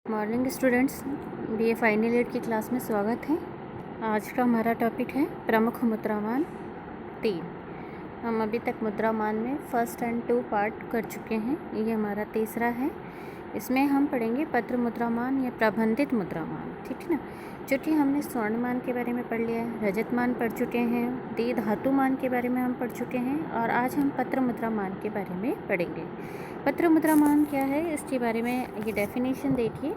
Morning students, BA final year की class में स्वागत है। आज का हमारा टॉपिक है प्रमुख मुद्रामान 3। हम अभी तक मुद्रामान में फर्स्ट एंड 2 पार्ट कर चुके हैं, ये हमारा तीसरा है। इसमें हम पढ़ेंगे पत्र मुद्रामान या प्रबंधित मुद्रामान, ठीक है ना। जो कि हमने स्वर्णमान के बारे में पढ़ लिया है, रजतमान पढ़ चुके हैं, दी धातुमान के बारे में हम पढ़ चुके हैं, और आज हम पत्र मुद्रामान के बारे में पढ़ेंगे। पत्र मुद्रामान क्या है, इसके बारे में ये डेफिनेशन देखिए।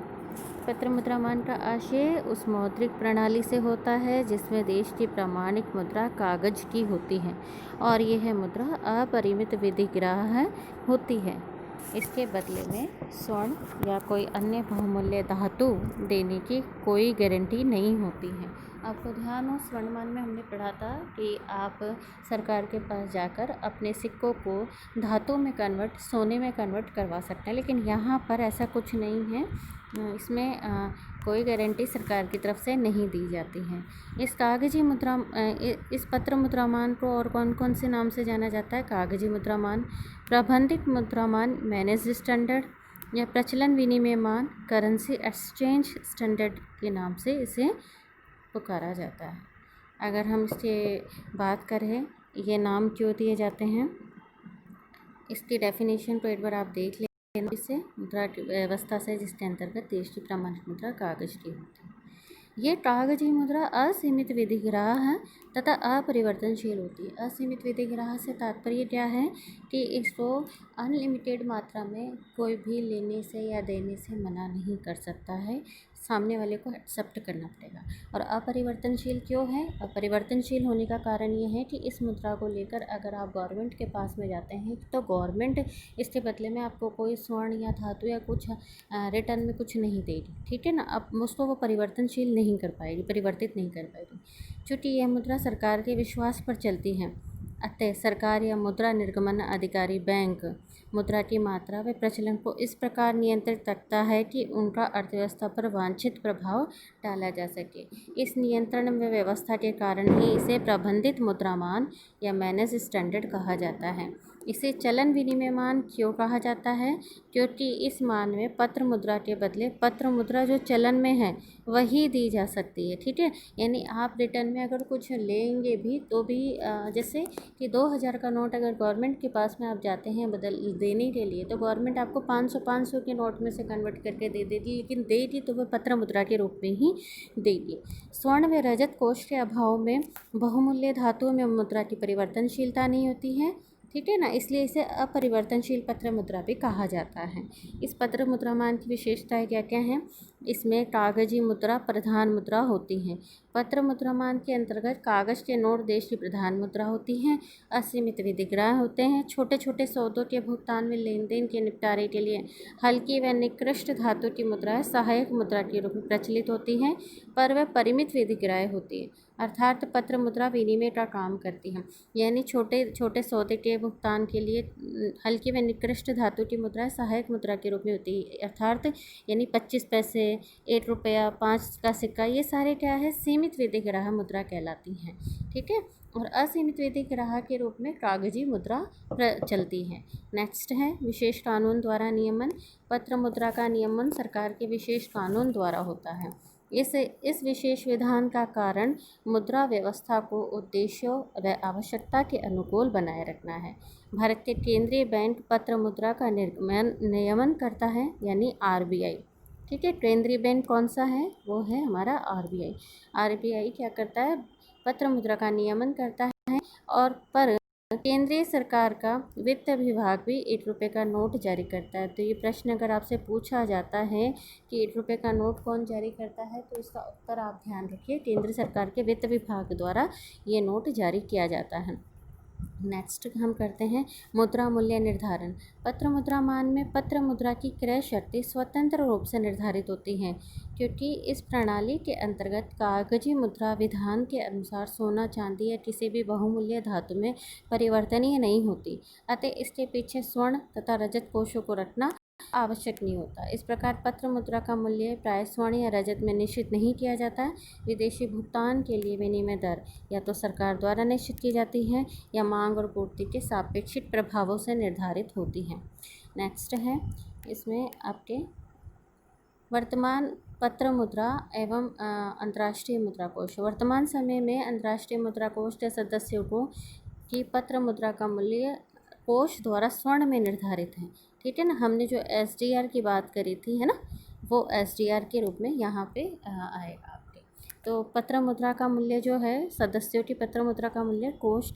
पत्र मुद्रामान का आशय उस मौद्रिक प्रणाली से होता है जिसमें देश की प्रामाणिक मुद्रा कागज की होती है और यह मुद्रा अपरिमित विधिग्राह्य होती है। इसके बदले में स्वर्ण या कोई अन्य बहुमूल्य धातु देने की कोई गारंटी नहीं होती है। आपको ध्यान हो, स्वर्णमान में हमने पढ़ा था कि आप सरकार के पास जाकर अपने सिक्कों को धातु में कन्वर्ट, सोने में कन्वर्ट करवा सकते हैं, लेकिन यहाँ पर ऐसा कुछ नहीं है। इसमें कोई गारंटी सरकार की तरफ से नहीं दी जाती है। इस कागजी मुद्रा इस पत्र मुद्रामान को और कौन कौन से नाम से जाना जाता है? कागजी मुद्रामान, प्रबंधित मुद्रामान, मैनेज स्टैंडर्ड या प्रचलन विनिमयमान, करेंसी एक्सचेंज स्टैंडर्ड के नाम से इसे पुकारा जाता है। अगर हम इसके बात करें ये नाम क्यों दिए जाते हैं, इसकी डेफिनेशन को एक बार आप देख लें। इसे मुद्रा व्यवस्था से जिसके अंतर्गत देश की प्रामाणिक मुद्रा कागज की होती है। ये कागजी मुद्रा असीमित विधिग्राह्य तथा अपरिवर्तनशील होती है। असीमित विधिग्राह्य से तात्पर्य क्या है कि इसको अनलिमिटेड मात्रा में कोई भी लेने से या देने से मना नहीं कर सकता है, सामने वाले को एक्सेप्ट करना पड़ेगा। और अपरिवर्तनशील क्यों है? अपरिवर्तनशील होने का कारण ये है कि इस मुद्रा को लेकर अगर आप गवर्नमेंट के पास में जाते हैं तो गवर्नमेंट इसके बदले में आपको कोई स्वर्ण या धातु या कुछ रिटर्न में कुछ नहीं देगी, ठीक है ना। अब उसको वो परिवर्तनशील नहीं कर पाएगी, परिवर्तित नहीं कर पाएगी। चूँकि यह मुद्रा सरकार के विश्वास पर चलती है, अतः सरकार या मुद्रा निर्गमन अधिकारी बैंक मुद्रा की मात्रा व प्रचलन को इस प्रकार नियंत्रित रखता है कि उनका अर्थव्यवस्था पर वांछित प्रभाव डाला जा सके। इस नियंत्रण व व्यवस्था के कारण ही इसे प्रबंधित मुद्रामान या मैनेज स्टैंडर्ड कहा जाता है। इसे चलन विनिमयमान क्यों कहा जाता है? क्योंकि इस मान में पत्र मुद्रा के बदले पत्र मुद्रा जो चलन में है वही दी जा सकती है, ठीक है। यानी आप रिटर्न में अगर कुछ लेंगे भी तो भी जैसे कि 2000 का नोट अगर गवर्नमेंट के पास में आप जाते हैं बदल देने के लिए, तो गवर्नमेंट आपको 500 के नोट में से कन्वर्ट करके दे देगी, लेकिन देगी तो वह पत्र मुद्रा के रूप में ही देगी। स्वर्ण व रजत कोष के अभाव में बहुमूल्य धातुओं में मुद्रा की परिवर्तनशीलता नहीं होती है, ठीक है ना, इसलिए इसे अपरिवर्तनशील पत्र मुद्रा भी कहा जाता है। इस पत्र मुद्रामान की विशेषताएं क्या क्या हैं? इसमें कागजी मुद्रा प्रधान मुद्रा होती हैं। पत्र मुद्रामान के अंतर्गत कागज के नोट देश की प्रधान मुद्रा होती हैं। असीमित विधिग्राह्य होते हैं। छोटे छोटे सौदों के भुगतान में लेन देन के निपटारे के लिए हल्की व निकृष्ट धातु की मुद्राएं सहायक मुद्रा के रूप में प्रचलित होती हैं, पर वह परिमित विधिग्राह्य होती है, अर्थात पत्र मुद्रा विनिमय का काम करती है। यानी छोटे छोटे सौदे के भुगतान के लिए हल्की व निकृष्ट धातु की मुद्राएं सहायक मुद्रा के रूप में होती है, अर्थात यानी 25 पैसे, 1 रुपया, 5 का सिक्का, ये सारे क्या है, सीमित विधिग्राह्य मुद्रा कहलाती हैं, ठीक है। और असीमित विधिग्राह्य के रूप में कागजी मुद्रा चलती है। नेक्स्ट है विशेष कानून द्वारा नियमन। पत्र मुद्रा का नियमन सरकार के विशेष कानून द्वारा होता है। इस विशेष विधान का कारण मुद्रा व्यवस्था को उद्देश्यों व आवश्यकता के अनुकूल बनाए रखना है। भारत के केंद्रीय बैंक पत्र मुद्रा का नियमन करता है, यानी आरबीआई, ठीक है। केंद्रीय बैंक कौन सा है? वो है हमारा आरबीआई। आरबीआई क्या करता है? पत्र मुद्रा का नियमन करता है। और पर केंद्रीय सरकार का वित्त विभाग भी 1 रुपये का नोट जारी करता है। तो ये प्रश्न अगर आपसे पूछा जाता है कि 1 रुपये का नोट कौन जारी करता है, तो इसका उत्तर आप ध्यान रखिए, केंद्र सरकार के वित्त विभाग द्वारा ये नोट जारी किया जाता है। नेक्स्ट हम करते हैं मुद्रा मूल्य निर्धारण। पत्र मुद्रामान में पत्र मुद्रा की क्रय शक्ति स्वतंत्र रूप से निर्धारित होती हैं, क्योंकि इस प्रणाली के अंतर्गत कागजी मुद्रा विधान के अनुसार सोना, चांदी या किसी भी बहुमूल्य धातु में परिवर्तनीय नहीं होती, अतः इसके पीछे स्वर्ण तथा रजत कोषों को रखना आवश्यक नहीं होता। इस प्रकार पत्र मुद्रा का मूल्य प्राय स्वर्ण या रजत में निश्चित नहीं किया जाता। विदेशी भुगतान के लिए विनिमय दर या तो सरकार द्वारा निश्चित की जाती है या मांग और पूर्ति के सापेक्षिक प्रभावों से निर्धारित होती है। नेक्स्ट है इसमें आपके वर्तमान पत्र मुद्रा एवं अंतर्राष्ट्रीय मुद्रा कोष। वर्तमान समय में अंतर्राष्ट्रीय मुद्रा कोष के सदस्यों को की पत्र मुद्रा का मूल्य कोष द्वारा स्वर्ण में निर्धारित है। ठीक है ना, हमने जो SDR की बात करी थी, है ना, वो SDR के रूप में यहाँ पे आएगा आपके। तो पत्र मुद्रा का मूल्य जो है, सदस्यों की पत्र मुद्रा का मूल्य कोष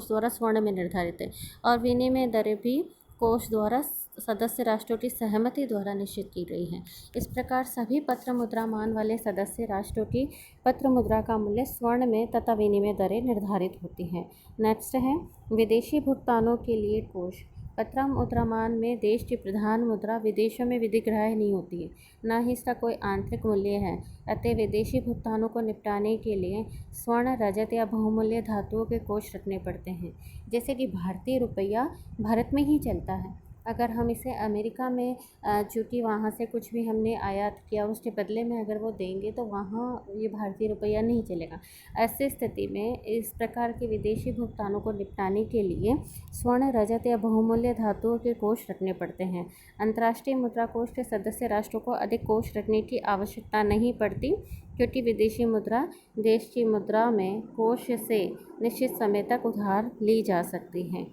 द्वारा स्वर्ण में निर्धारित है, और विनिमय दरें भी कोष द्वारा सदस्य राष्ट्रों की सहमति द्वारा निश्चित की गई है। इस प्रकार सभी पत्र मुद्रा मान वाले सदस्य राष्ट्रों की पत्र मुद्रा का मूल्य स्वर्ण में तथा विनिमय दरें निर्धारित होती हैं। नेक्स्ट है विदेशी भुगतानों के लिए कोष। पत्र मुद्रामान में देश की प्रधान मुद्रा विदेशों में विधिग्राह्य नहीं होती है, न ही इसका कोई आंतरिक मूल्य है। अतः विदेशी भुगतानों को निपटाने के लिए स्वर्ण, रजत या बहुमूल्य धातुओं के कोष रखने पड़ते हैं। जैसे कि भारतीय रुपया भारत में ही चलता है, अगर हम इसे अमेरिका में चूँकि वहाँ से कुछ भी हमने आयात किया, उसके बदले में अगर वो देंगे तो वहाँ ये भारतीय रुपया नहीं चलेगा। ऐसी स्थिति में इस प्रकार के विदेशी भुगतानों को निपटाने के लिए स्वर्ण, रजत या बहुमूल्य धातुओं के कोष रखने पड़ते हैं। अंतर्राष्ट्रीय मुद्रा कोष के सदस्य राष्ट्रों को अधिक कोष रखने की आवश्यकता नहीं पड़ती, क्योंकि विदेशी मुद्रा देश की मुद्रा में कोष से निश्चित समय तक उधार ली जा सकती है।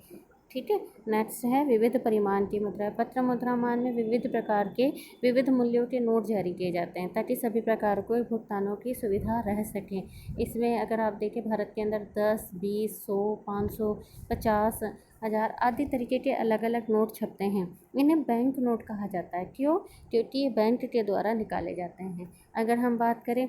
ठीक है, नेक्स्ट है विविध परिमाण की मुद्रा। पत्र मुद्रामान में विविध प्रकार के विविध मूल्यों के नोट जारी किए जाते हैं, ताकि सभी प्रकार के भुगतानों की सुविधा रह सके। इसमें अगर आप देखें, भारत के अंदर 10, 20, 100, 500, 50, 1000 आदि तरीके के अलग अलग नोट छपते हैं। इन्हें बैंक नोट कहा जाता है। क्यों? क्योंकि ये बैंक के द्वारा निकाले जाते हैं। अगर हम बात करें,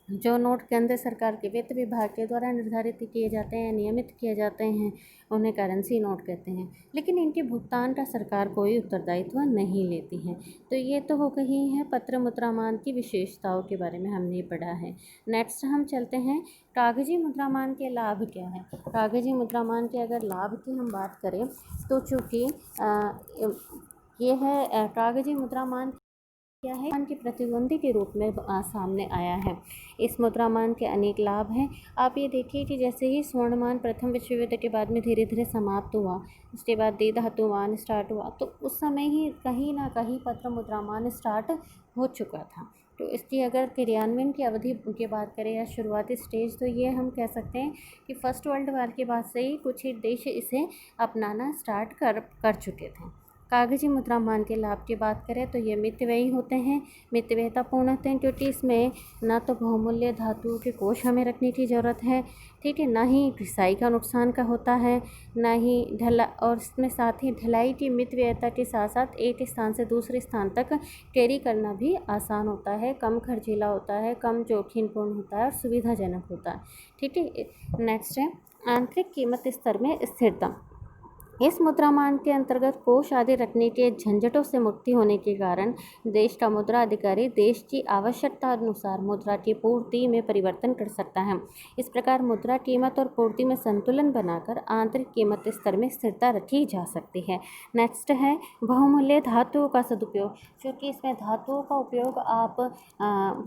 जो नोट केंद्र सरकार के वित्त विभाग के द्वारा निर्धारित किए जाते हैं, नियमित किए जाते हैं, उन्हें करेंसी नोट कहते हैं, लेकिन इनके भुगतान का सरकार कोई उत्तरदायित्व नहीं लेती है। तो ये तो हो गई है पत्र मुद्रामान की विशेषताओं के बारे में हमने पढ़ा है। नेक्स्ट हम चलते हैं कागजी मुद्रामान के लाभ क्या है। कागजी मुद्रामान के अगर लाभ की हम बात करें तो चूँकि ये है कागजी मुद्रामान क्या है, मान के प्रतिद्वंदी के रूप में सामने आया है। इस मुद्रामान के अनेक लाभ हैं। आप ये देखिए कि जैसे ही स्वर्णमान प्रथम विश्व युद्ध के बाद में धीरे धीरे समाप्त हुआ, उसके बाद दे धातुमान स्टार्ट हुआ, तो उस समय ही कहीं ना कहीं पत्र मुद्रामान स्टार्ट हो चुका था। तो इसकी अगर क्रियान्वयन की अवधि की बात करें या शुरुआती स्टेज, तो ये हम कह सकते हैं कि फर्स्ट वर्ल्ड वार के बाद से ही कुछ ही देश इसे अपनाना स्टार्ट कर चुके थे। कागजी मुद्रामान के लाभ की बात करें तो ये मितव्ययी होते हैं, मितव्ययतापूर्ण होते हैं, क्योंकि इसमें ना तो बहुमूल्य धातुओं के कोष हमें रखने की ज़रूरत है, ठीक है, ना ही घिसाई का नुकसान का होता है, ना ही और इसमें साथ ही ढलाई की मितव्ययता के साथ साथ एक स्थान से दूसरे स्थान तक कैरी करना भी आसान होता है, कम खर्चीला होता है, कम जोखिमपूर्ण होता है और सुविधाजनक होता है। ठीक है, नेक्स्ट है आंतरिक कीमत स्तर में स्थिरता। इस मुद्रामान के अंतर्गत कोष आदि रखने के झंझटों से मुक्ति होने के कारण देश का मुद्रा अधिकारी देश की आवश्यकता अनुसार मुद्रा की पूर्ति में परिवर्तन कर सकता है। इस प्रकार मुद्रा कीमत और पूर्ति में संतुलन बनाकर आंतरिक कीमत स्तर में स्थिरता रखी जा सकती है। नेक्स्ट है बहुमूल्य धातुओं का सदुपयोग। क्योंकि इसमें धातुओं का उपयोग आप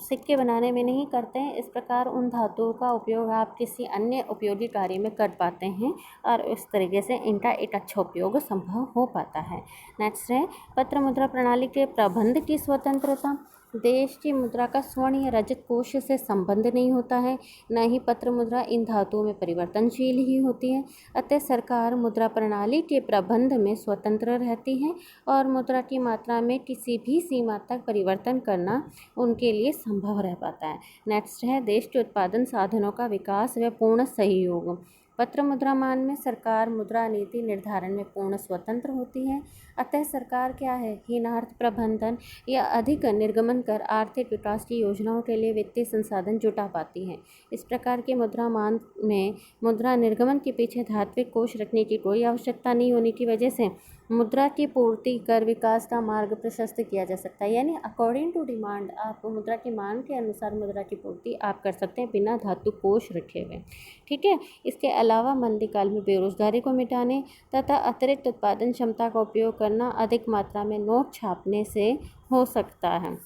सिक्के बनाने में नहीं करते हैं, इस प्रकार उन धातुओं का उपयोग आप किसी अन्य उपयोगी कार्य में कर पाते हैं और उस तरीके से इनका एक अच्छा उपयोग संभव हो पाता है। नेक्स्ट है पत्र मुद्रा प्रणाली के प्रबंध की स्वतंत्रता। देश की मुद्रा का स्वर्ण या रजत कोष से संबंध नहीं होता है, न ही पत्र मुद्रा इन धातुओं में परिवर्तनशील ही होती है। अतः सरकार मुद्रा प्रणाली के प्रबंध में स्वतंत्र रहती है और मुद्रा की मात्रा में किसी भी सीमा तक परिवर्तन करना उनके लिए संभव रह पाता है। नेक्स्ट है देश के उत्पादन साधनों का विकास व पूर्ण सहयोग। पत्र मुद्रामान में सरकार मुद्रा नीति निर्धारण में पूर्ण स्वतंत्र होती है। अतः सरकार क्या है, हीनार्थ प्रबंधन या अधिक निर्गमन कर आर्थिक विकास की योजनाओं के लिए वित्तीय संसाधन जुटा पाती है। इस प्रकार के मुद्रामान में मुद्रा निर्गमन के पीछे धात्विक कोष रखने की कोई आवश्यकता नहीं होने की वजह से मुद्रा की पूर्ति कर विकास का मार्ग प्रशस्त किया जा सकता है। यानी अकॉर्डिंग टू डिमांड, आप मुद्रा की मांग के अनुसार मुद्रा की पूर्ति आप कर सकते हैं बिना धातु कोष रखे हुए। ठीक है, इसके अलावा मंदी काल में बेरोजगारी को मिटाने तथा अतिरिक्त उत्पादन क्षमता का उपयोग करना अधिक मात्रा में नोट छापने से हो सकता है।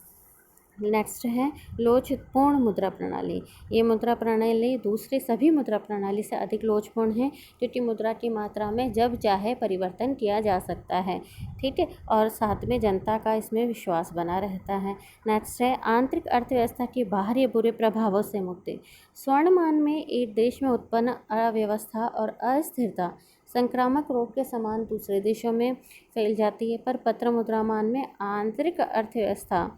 नेक्स्ट है लोचपूर्ण मुद्रा प्रणाली। ये मुद्रा प्रणाली दूसरी सभी मुद्रा प्रणाली से अधिक लोचपूर्ण है, क्योंकि मुद्रा की मात्रा में जब चाहे परिवर्तन किया जा सकता है। ठीक है, और साथ में जनता का इसमें विश्वास बना रहता है। नेक्स्ट है आंतरिक अर्थव्यवस्था की बाहरी बुरे प्रभावों से मुक्ति। स्वर्णमान में एक देश में उत्पन्न अव्यवस्था और अस्थिरता संक्रामक रोग के समान दूसरे देशों में फैल जाती है, पर पत्र मुद्रामान में आंतरिक अर्थव्यवस्था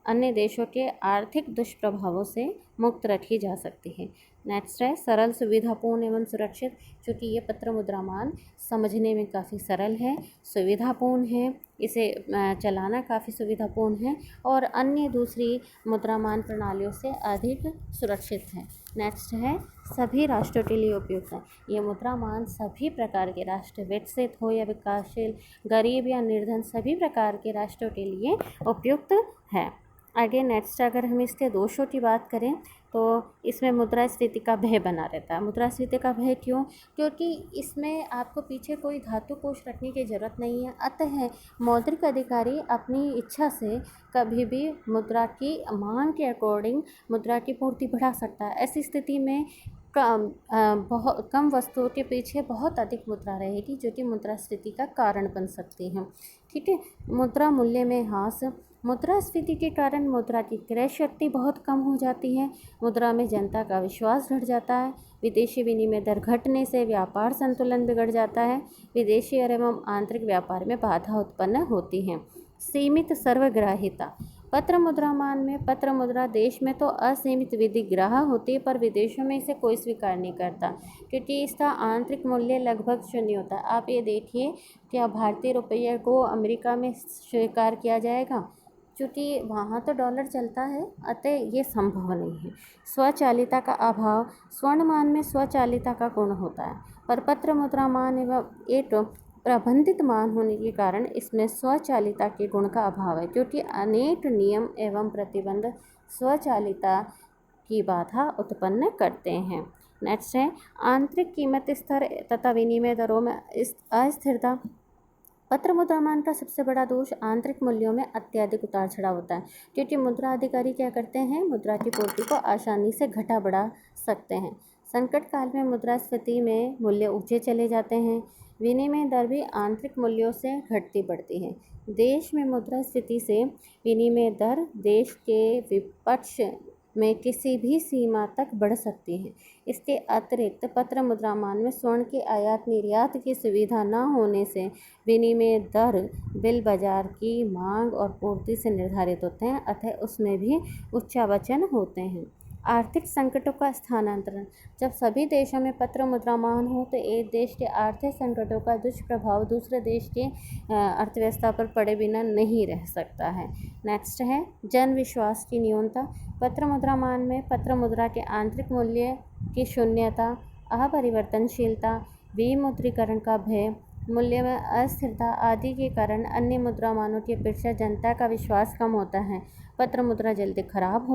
अन्य देशों के आर्थिक दुष्प्रभावों से मुक्त रखी जा सकती है। नेक्स्ट है सरल, सुविधापूर्ण एवं सुरक्षित। चूँकि ये पत्र मुद्रामान समझने में काफ़ी सरल है, सुविधापूर्ण है, इसे चलाना काफ़ी सुविधापूर्ण है और अन्य दूसरी मुद्रामान प्रणालियों से अधिक सुरक्षित है। नेक्स्ट है सभी राष्ट्रों के लिए उपयुक्त है। ये मुद्रामान सभी प्रकार के राष्ट्र, विकसित हो या विकासशील, गरीब या निर्धन, सभी प्रकार के राष्ट्रों के लिए उपयुक्त है। आगे नेक्स्ट अगर हम इसके दोषों की बात करें तो इसमें मुद्रास्फीति का भय बना रहता है। मुद्रास्फीति का भय क्यों? क्योंकि इसमें आपको पीछे कोई धातु कोष रखने की ज़रूरत नहीं है, अतः मौद्रिक अधिकारी अपनी इच्छा से कभी भी मुद्रा की मांग के अकॉर्डिंग मुद्रा की पूर्ति बढ़ा सकता है। ऐसी स्थिति में बहुत कम वस्तुओं के पीछे बहुत अधिक मुद्रा रहेगी, जो कि मुद्रास्फीति का कारण बन सकती है। ठीक है, मुद्रा मूल्य में ह्रास। मुद्रास्फीति के कारण मुद्रा की क्रय शक्ति बहुत कम हो जाती है, मुद्रा में जनता का विश्वास घट जाता है, विदेशी विनिमय दर घटने से व्यापार संतुलन बिगड़ जाता है, विदेशी एवं आंतरिक व्यापार में बाधा उत्पन्न होती है। सीमित सर्वग्राहिता। पत्र मुद्रामान में पत्र मुद्रा देश में तो असीमित विधिग्राह होती है, पर विदेशों में इसे कोई स्वीकार नहीं करता, क्योंकि इसका आंतरिक मूल्य लगभग शून्य होता है। आप ये देखिए, क्या भारतीय रुपये को अमेरिका में स्वीकार किया जाएगा? क्योंकि वहाँ तो डॉलर चलता है, अतः ये संभव नहीं है। स्वचालिता का अभाव। स्वर्णमान में स्वचालिता का गुण होता है, पर पत्र मुद्रामान एवं एक प्रबंधित मान होने के कारण इसमें स्वचालिता के गुण का अभाव है, क्योंकि अनेक नियम एवं प्रतिबंध स्वचालिता की बाधा उत्पन्न करते हैं। नेक्स्ट है आंतरिक कीमत स्तर तथा विनिमय दरों में अस्थिरता। पत्र मुद्रामान का सबसे बड़ा दोष आंतरिक मूल्यों में अत्यधिक उतार चढ़ाव होता है, क्योंकि मुद्रा अधिकारी क्या करते हैं, मुद्रा की पूर्ति को आसानी से घटा बढ़ा सकते हैं। संकट काल में मुद्रास्फीति में मूल्य ऊंचे चले जाते हैं। विनिमय दर भी आंतरिक मूल्यों से घटती बढ़ती है। देश में मुद्रास्फीति से विनिमय दर देश के विपक्ष में किसी भी सीमा तक बढ़ सकती है। इसके अतिरिक्त पत्र मुद्रामान में स्वर्ण के आयात निर्यात की सुविधा न होने से विनिमय दर बिल बाजार की मांग और पूर्ति से निर्धारित होते हैं, अतः उसमें भी उच्चावचन होते हैं। आर्थिक संकटों का स्थानांतरण। जब सभी देशों में पत्र मुद्रामान हो तो एक देश के आर्थिक संकटों का दुष्प्रभाव दूसरे देश के अर्थव्यवस्था पर पड़े बिना नहीं रह सकता है। नेक्स्ट है जन विश्वास की न्यूनता। पत्र मुद्रामान में पत्र मुद्रा के आंतरिक मूल्य की शून्यता, अपरिवर्तनशीलता, विमुद्रीकरण का भय, मूल्य में अस्थिरता आदि के कारण अन्य मुद्रामानों की अपेक्षा जनता का विश्वास कम होता है। पत्र मुद्रा जल्दी खराब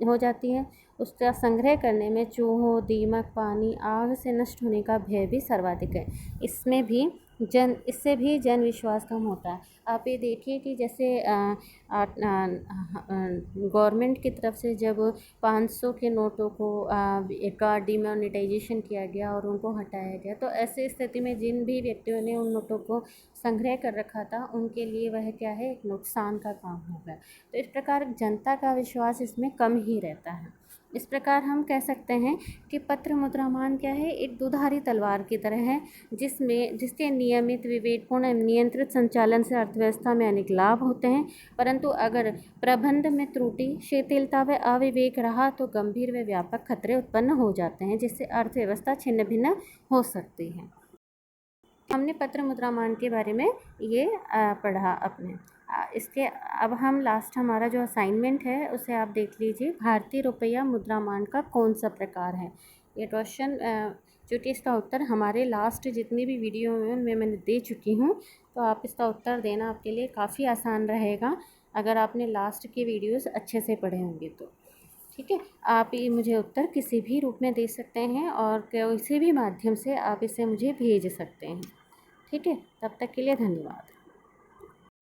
हो जाती है। उसका संग्रह करने में चूहों, दीमक, पानी, आग से नष्ट होने का भय भी सर्वाधिक है। इससे भी जन विश्वास कम होता है। आप ये देखिए कि जैसे गवर्नमेंट की तरफ से जब 500 के नोटों को का डिमोनेटाइजेशन किया गया और उनको हटाया गया, तो ऐसी स्थिति में जिन भी व्यक्तियों ने उन नोटों को संग्रह कर रखा था, उनके लिए वह क्या है, एक नुकसान का काम होगा। तो इस प्रकार जनता का विश्वास इसमें कम ही रहता है। इस प्रकार हम कह सकते हैं कि पत्र मुद्रामान क्या है, एक दुधारी तलवार की तरह है, जिसके नियमित, विवेकपूर्ण एवं नियंत्रित संचालन से अर्थव्यवस्था में अनेक लाभ होते हैं, परंतु अगर प्रबंध में त्रुटि, शिथिलता व अविवेक रहा तो गंभीर व व्यापक खतरे उत्पन्न हो जाते हैं, जिससे अर्थव्यवस्था छिन्न भिन्न हो सकती है। हमने पत्र मुद्रामान के बारे में ये पढ़ा अपने। इसके अब हम लास्ट हमारा जो असाइनमेंट है उसे आप देख लीजिए। भारतीय रुपया मुद्रामान का कौन सा प्रकार है? ये क्वेश्चन क्योंकि इसका उत्तर हमारे लास्ट जितनी भी वीडियो में उनमें मैंने दे चुकी हूँ, तो आप इसका उत्तर देना आपके लिए काफ़ी आसान रहेगा अगर आपने लास्ट की वीडियोस अच्छे से पढ़े होंगे तो। ठीक है, आप ये मुझे उत्तर किसी भी रूप में दे सकते हैं और किसी भी माध्यम से आप इसे मुझे भेज सकते हैं। ठीक है, तब तक के लिए धन्यवाद।